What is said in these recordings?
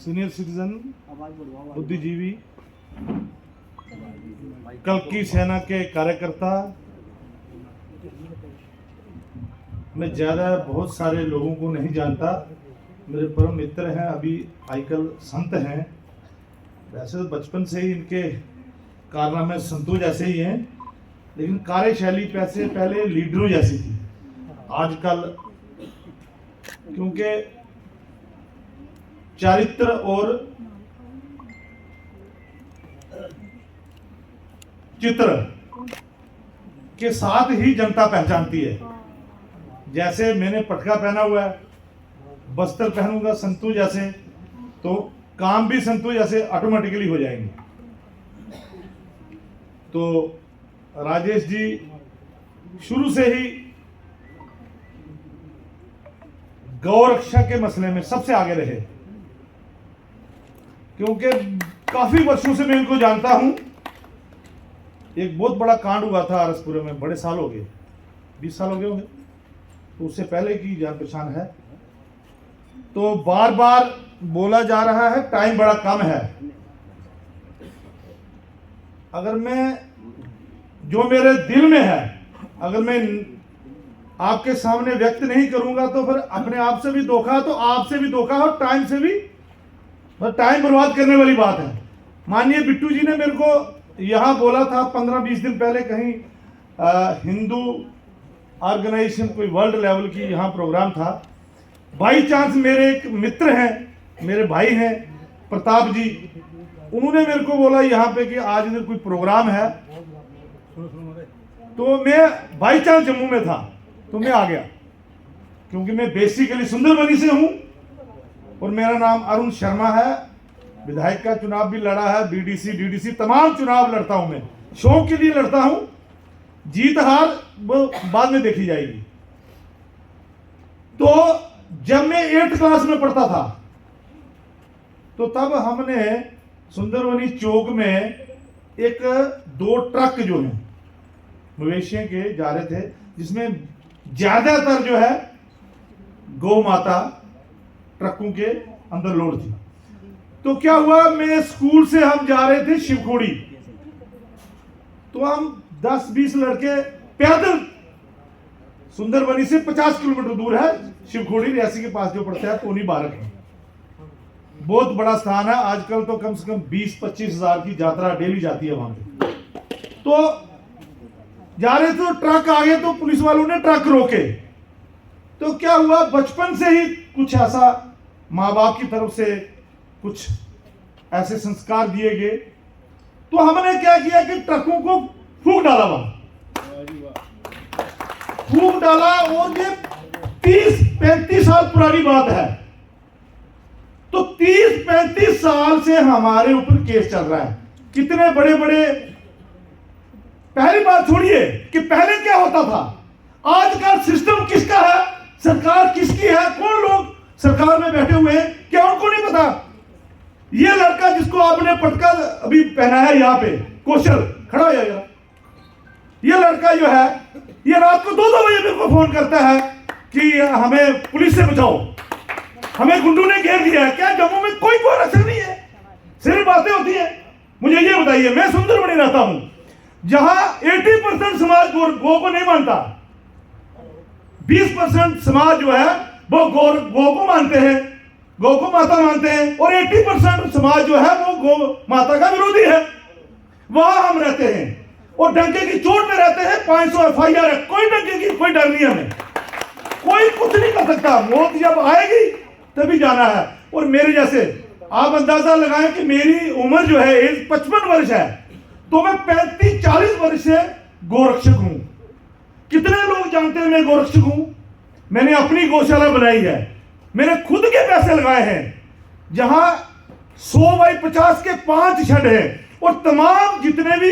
Senior citizen, बुद्धिजीवी, कल की सेना के कार्यकर्ता, मैं ज़्यादा बहुत सारे लोगों को नहीं जानता। मेरे परम मित्र हैं, अभी आजकल संत हैं। वैसे तो बचपन से ही इनके कारनामे संतों जैसे ही हैं, लेकिन कार्यशैली पैसे पहले लीडरों जैसी थी। आजकल क्योंकि चरित्र और चित्र के साथ ही जनता पहचानती है। जैसे मैंने पटका पहना हुआ है, वस्त्र पहनूंगा संतू जैसे, तो काम भी संतू जैसे ऑटोमेटिकली हो जाएंगे। तो राजेश जी शुरू से ही गौ रक्षा के मसले में सबसे आगे रहे, क्योंकि काफी वर्षों से मैं इनको जानता हूं। एक बहुत बड़ा कांड हुआ था आरसपुरे में, बड़े साल हो गए, 20 साल हो गए होंगे, तो उससे पहले की जान पहचान है। तो बार बार बोला जा रहा है टाइम बड़ा कम है। अगर मैं जो मेरे दिल में है, अगर मैं आपके सामने व्यक्त नहीं करूंगा तो फिर अपने आप से भी धोखा, तो आपसे भी धोखा और टाइम से भी, टाइम बर्बाद करने वाली बात है। माननीय बिट्टू जी ने मेरे को यहां बोला था 15-20 दिन पहले, कहीं हिंदू ऑर्गेनाइजेशन कोई वर्ल्ड लेवल की यहां प्रोग्राम था। बाई चांस मेरे एक मित्र हैं, मेरे भाई हैं प्रताप जी, उन्होंने मेरे को बोला यहाँ पे कि आज इधर कोई प्रोग्राम है। तो मैं बाई चांस जम्मू में था, तो मैं आ गया, क्योंकि मैं बेसिकली सुंदरबनी से हूं और मेरा नाम अरुण शर्मा है। विधायक का चुनाव भी लड़ा है, बीडीसी डीडीसी तमाम चुनाव लड़ता हूं मैं, शौक के लिए लड़ता हूं। जीत हार वो बाद में देखी जाएगी। तो जब मैं 8th क्लास में पढ़ता था, तो तब हमने सुंदरबनी चौक में एक 2 ट्रक जो है मवेशियों के जा रहे थे, जिसमें ज्यादातर जो है गौ माता ट्रकों के अंदर लोड थी। तो क्या हुआ, मैं स्कूल से हम जा रहे थे शिवखोड़ी, तो हम 10-20 लड़के पैदल, सुंदरबनी से 50 किलोमीटर दूर है शिवखोड़ी, रियासी के पास जो पड़ता है, टोनी बारक है, बहुत बड़ा स्थान है। आजकल तो कम से कम 20-25 हजार की यात्रा डेली जाती है वहां पे। तो जा रहे थे, तो ट्रक आ गए, तो पुलिस वालों ने ट्रक रोके। तो क्या हुआ, बचपन से ही कुछ ऐसा माँ बाप की तरफ से कुछ ऐसे संस्कार दिए गए, तो हमने क्या किया कि ट्रकों को फूंक डाला, वहां फूंक डाला। और ये 30-35 साल पुरानी बात है। तो 30-35 साल से हमारे ऊपर केस चल रहा है। कितने बड़े बड़े, पहली बात छोड़िए कि पहले क्या होता था, आज का सिस्टम किसका है, सरकार किसकी है, कौन लोग सरकार में बैठे हुए हैं, क्या उनको नहीं पता? ये लड़का जिसको आपने पटका अभी पहना है यहाँ पे, कौशल खड़ा हो जाएगा, ये लड़का जो है, ये रात को 2-2 बजे मेरे को फोन करता है कि हमें पुलिस से बचाओ, हमें गुंडों ने घेर दिया है। क्या जम्मू में कोई असर नहीं है, सिर्फ बातें होती है? मुझे ये बताइए, मैं सुंदरबनी रहता हूं, जहां 80% समाज गौ को नहीं मानता, 20% समाज जो है वो गौ को मानते हैं, गौ को माता मानते हैं, और 80% समाज जो है वो गौ माता का विरोधी है। वहां हम रहते हैं और डंके की चोट में रहते हैं। 500 FIR है, कोई डंके की कोई डर नहीं हमें, कोई कुछ नहीं कर सकता। मौत जब आएगी तभी जाना है। और मेरे जैसे आप अंदाजा लगाएं कि मेरी उम्र जो है 55 वर्ष है, तो मैं 35-40 वर्ष से गोरक्षक हूं। कितने लोग जानते हैं मैं गोरक्षक हूं? मैंने अपनी गौशाला बनाई है, मैंने खुद के पैसे लगाए हैं, जहां 100x50 के 5 शेड हैं, और तमाम जितने भी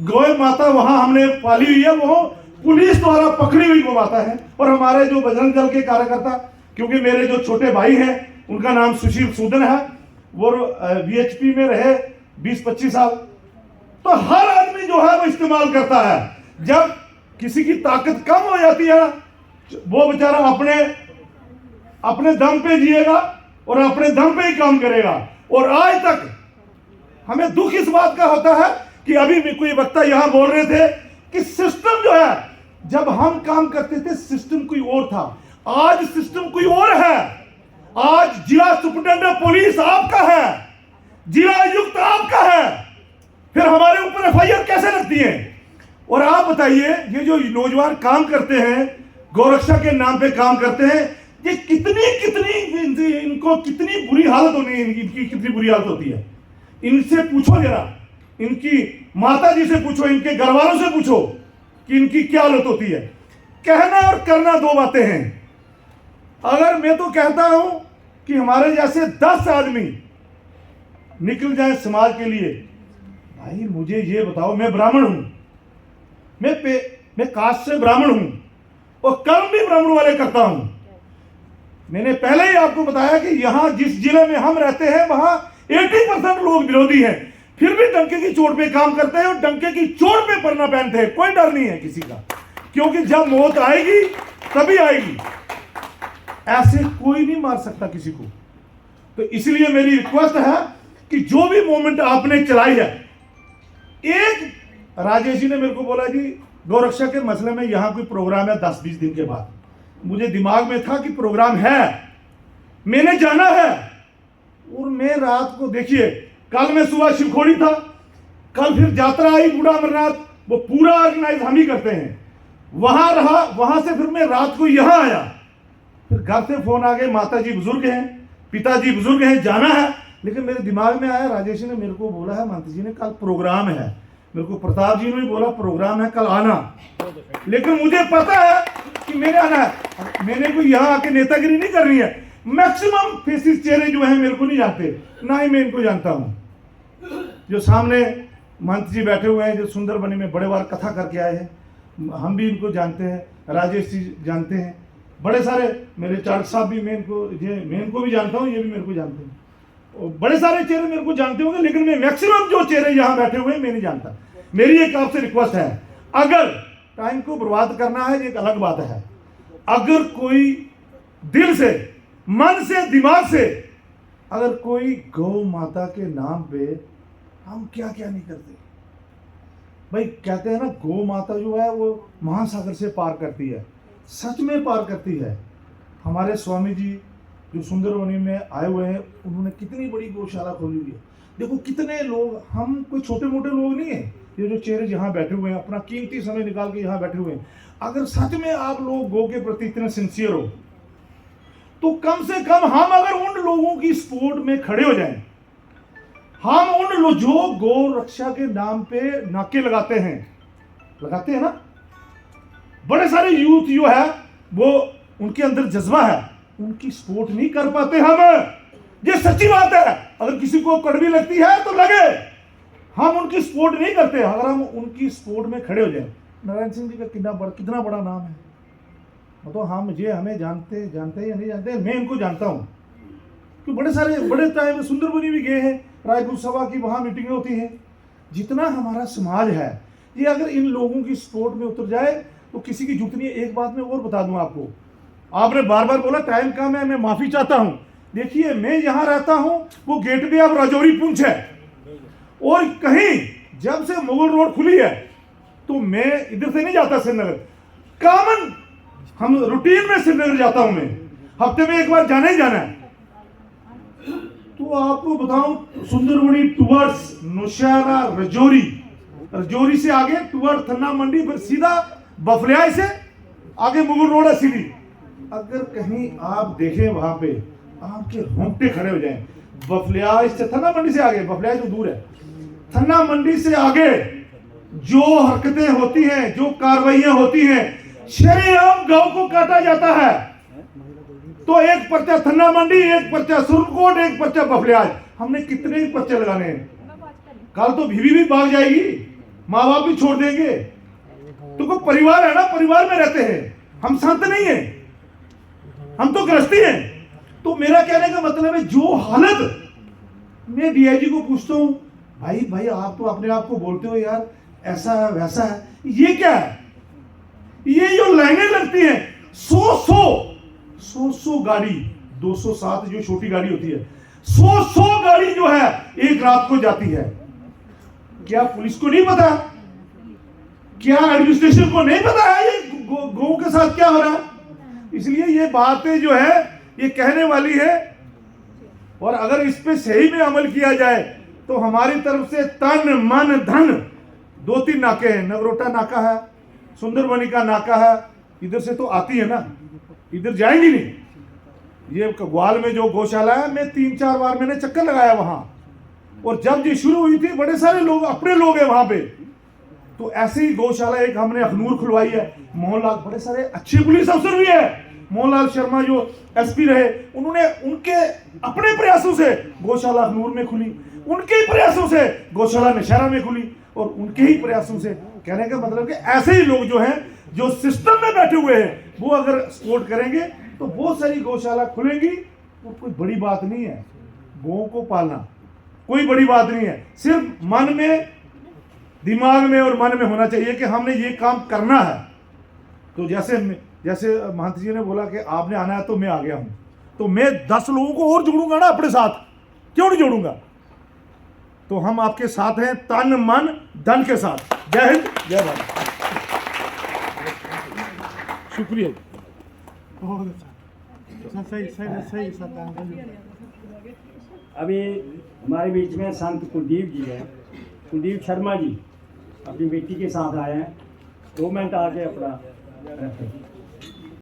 गौ माता वहां हमने पाली हुई है, वो पुलिस द्वारा पकड़ी हुई गौ माता है। और हमारे जो बजरंग दल के कार्यकर्ता, क्योंकि मेरे जो छोटे भाई हैं उनका नाम सुशील सूदन है, वो VHP में रहे 20-25 साल, तो हर आदमी जो है वो इस्तेमाल करता है। जब किसी की ताकत कम हो जाती है, वो बेचारा अपने दम पे जिएगा, और अपने दम पे ही काम करेगा। और आज तक हमें दुख इस बात का होता है कि अभी भी कोई वक्ता यहां बोल रहे थे कि सिस्टम जो है, जब हम काम करते थे सिस्टम कोई और था, आज सिस्टम कोई और है। आज जिला सुपरिटेंडेंट पुलिस आपका है, जिला आयुक्त आपका है, फिर हमारे ऊपर एफआईआर कैसे लगती है? और आप बताइए, ये जो नौजवान काम करते हैं, गौरक्षा के नाम पे काम करते हैं, ये इनको कितनी बुरी हालत होनी है, इनकी कितनी बुरी हालत होती है। इनसे पूछो जरा, इनकी माता जी से पूछो, इनके घर वालों से पूछो कि इनकी क्या हालत होती है। कहना और करना दो बातें हैं। अगर मैं तो कहता हूं कि हमारे जैसे 10 आदमी निकल जाए समाज के लिए, भाई मुझे ये बताओ, मैं ब्राह्मण हूं, मैं कास्ट से ब्राह्मण हूं और कर्म भी ब्राह्मण वाले करता हूं। मैंने पहले ही आपको बताया कि यहां जिस जिले में हम रहते हैं वहां 80% लोग विरोधी हैं, फिर भी डंके की चोट पे काम करते हैं और डंके की चोट पे पड़ना पहनते हैं। कोई डर नहीं है किसी का, क्योंकि जब मौत आएगी तभी आएगी, ऐसे कोई नहीं मार सकता किसी को। तो इसलिए मेरी रिक्वेस्ट है कि जो भी मूवमेंट आपने चलाई है, एक राजेश जी ने मेरे को बोला जी गौरक्षा के मसले में यहां कोई प्रोग्राम है 10-20 दिन के बाद। मुझे दिमाग में था कि प्रोग्राम है, मैंने जाना है। और मैं रात को, देखिए कल मैं सुबह शिवखोड़ी था, कल फिर यात्रा आई बूढ़ा अमरनाथ, वो पूरा ऑर्गेनाइज हम ही करते हैं, वहां रहा, वहां से फिर मैं रात को यहां आया। फिर घर से फोन आ गए, माता जी बुजुर्ग हैं, पिताजी बुजुर्ग हैं, जाना है। लेकिन मेरे दिमाग में आया, राजेश ने मेरे को बोला है, माता जी ने कल प्रोग्राम है, मेरे को प्रताप जी ने भी बोला प्रोग्राम है कल आना, लेकिन मुझे पता है कि मैंने आना है। मैंने कोई यहाँ आके नेतागिरी नहीं करनी है। मैक्सिमम फेसिस चेहरे जो हैं मेरे को नहीं जानते, ना ही मैं इनको जानता हूँ। जो सामने महंत जी बैठे हुए हैं, जो सुंदरबनी में बड़े बार कथा करके आए हैं, हम भी इनको जानते हैं, राजेश जी जानते हैं, बड़े सारे मेरे चार्ट साहब भी, मैं इनको भी जानता हूँ, ये भी मेरे को जानते हैं, और बड़े सारे चेहरे मेरे को जानते होंगे, लेकिन मैं मैक्सिमम जो चेहरे यहाँ बैठे हुए हैं मैं नहीं जानता। मेरी एक आपसे रिक्वेस्ट है, अगर टाइम को बर्बाद करना है एक अलग बात है, अगर कोई दिल से, मन से, दिमाग से, अगर कोई गौ माता के नाम पे, हम क्या क्या नहीं करते भाई। कहते हैं ना, गौ माता जो है वो महासागर से पार करती है, सच में पार करती है। हमारे स्वामी जी जो सुंदरबनी में आए हुए हैं, उन्होंने कितनी बड़ी गौशाला खोली हुई है। देखो कितने लोग, हम कोई छोटे मोटे लोग नहीं है, ये जो चेहरे यहाँ बैठे हुए हैं, अपना कीमती समय निकाल के यहाँ बैठे हुए हैं। अगर सच में आप लोग गौ के प्रति इतने सिंसियर हो, तो कम से कम हम अगर उन लोगों की सपोर्ट में खड़े हो जाएं, हम उन लोग जो गौ रक्षा के नाम पे नाके लगाते हैं ना, बड़े सारे यूथ जो है वो, उनके अंदर जज्बा है, उनकी सपोर्ट नहीं कर पाते हम। ये सच्ची बात है, अगर किसी को कड़वी लगती है तो लगे, हम उनकी सपोर्ट नहीं करते। अगर हम उनकी सपोर्ट में खड़े हो जाएं, नारायण सिंह जी का कितना बड़ा नाम है, तो हम हमें जानते या नहीं जानते, मैं इनको जानता हूँ कि बड़े टाइम सुंदरबनी भी गए हैं, रायपुर सभा की वहाँ मीटिंगें होती हैं। जितना हमारा समाज है, ये अगर इन लोगों की सपोर्ट में उतर जाए तो किसी की जरूरत नहीं है। एक बात मैं और बता दूं आपको, आपने बार बार बोला टाइम कम है, मैं माफी चाहता हूं। देखिए मैं यहां रहता हूं, वो गेटवे ऑफ राजौरी पुंछ है, और कहीं जब से मुगल रोड खुली है तो मैं इधर से नहीं जाता श्रीनगर, कॉमन हम रूटीन में श्रीनगर जाता हूं, मैं हफ्ते में एक बार जाना ही जाना है। तो आपको बताऊं, सुंदरबनी टुवर्ड्स नौशहरा रजौरी से आगे टुवर्ड थन्ना मंडी, फिर सीधा बफलियाई से आगे मुगल रोड है सीधी। अगर कहीं आप देखें वहां पे, आपके रोंगटे खड़े हो जाएं। बफलियाई से, थन्ना मंडी से आगे, बफलियाई तो दूर है, थन्ना मंडी से आगे जो हरकतें होती हैं, जो कार्रवाइयां होती हैं, शरेआम गौ को काटा जाता है। तो एक पर्चा थन्ना मंडी, एक पर्चा सुरकोट, एक पर्चा बफलियाई, हमने कितने ही पर्चे लगाने हैं। कल तो बीवी भी भाग जाएगी, माँ बाप भी छोड़ देंगे, तो कोई परिवार है ना, परिवार में रहते हैं, हम संत नहीं है, हम तो गृहस्थी हैं। तो मेरा कहने का मतलब है, जो हालत, मैं डीआईजी को पूछता हूं, भाई आप तो अपने आप को बोलते हो यार ऐसा है वैसा है, ये क्या है? ये जो लाइनें लगती हैं, सौ गाड़ी 207 जो छोटी गाड़ी होती है, 100 गाड़ी जो है एक रात को जाती है। क्या पुलिस को नहीं पता? क्या एडमिनिस्ट्रेशन को नहीं पता है ये गौ के साथ क्या हो रहा है? इसलिए ये बातें जो है ये कहने वाली है, और अगर इस पे सही में अमल किया जाए तो हमारी तरफ से तन मन धन 2-3 नाके हैं। नगरोटा नाका है, सुंदरबनी का नाका है, इधर से तो आती है ना, इधर जाएंगी नहीं। ये ग्वाल में जो गौशाला है, मैं 3-4 बार मैंने चक्कर लगाया वहां, और जब ये शुरू हुई थी बड़े सारे लोग अपने लोग हैं वहां पे। तो ऐसे ही गौशाला एक हमने अखनूर खुलवाई है, मोहनलाल, बड़े सारे अच्छे पुलिस अफसर भी है, मोहनलाल शर्मा जो एसपी रहे, उन्होंने उनके अपने प्रयासों से गौशाला अखनूर में खुली, उनके ही प्रयासों से गौशाला नौशहरा में खुली, और उनके ही प्रयासों से। कहने का मतलब कि ऐसे ही लोग जो हैं, जो सिस्टम में बैठे हुए हैं, वो अगर सपोर्ट करेंगे तो बहुत सारी गौशाला खुलेंगी। और कोई बड़ी बात नहीं है गौ को पालना, कोई बड़ी बात नहीं है। सिर्फ मन में, दिमाग में और मन में होना चाहिए कि हमने ये काम करना है। तो जैसे महंत जी ने बोला कि आपने आना है तो मैं आ गया हूं, तो मैं 10 लोगों को और जोड़ूंगा ना अपने साथ, क्यों नहीं जोड़ूंगा? तो हम आपके साथ हैं, तन मन धन के साथ। जय हिंद, जय भारत। शुक्रिया। अभी हमारे बीच में संत कुलदीप जी हैं, कुलदीप शर्मा जी अपनी बेटी के साथ आए हैं। 2 मिनट आके अपना रखें।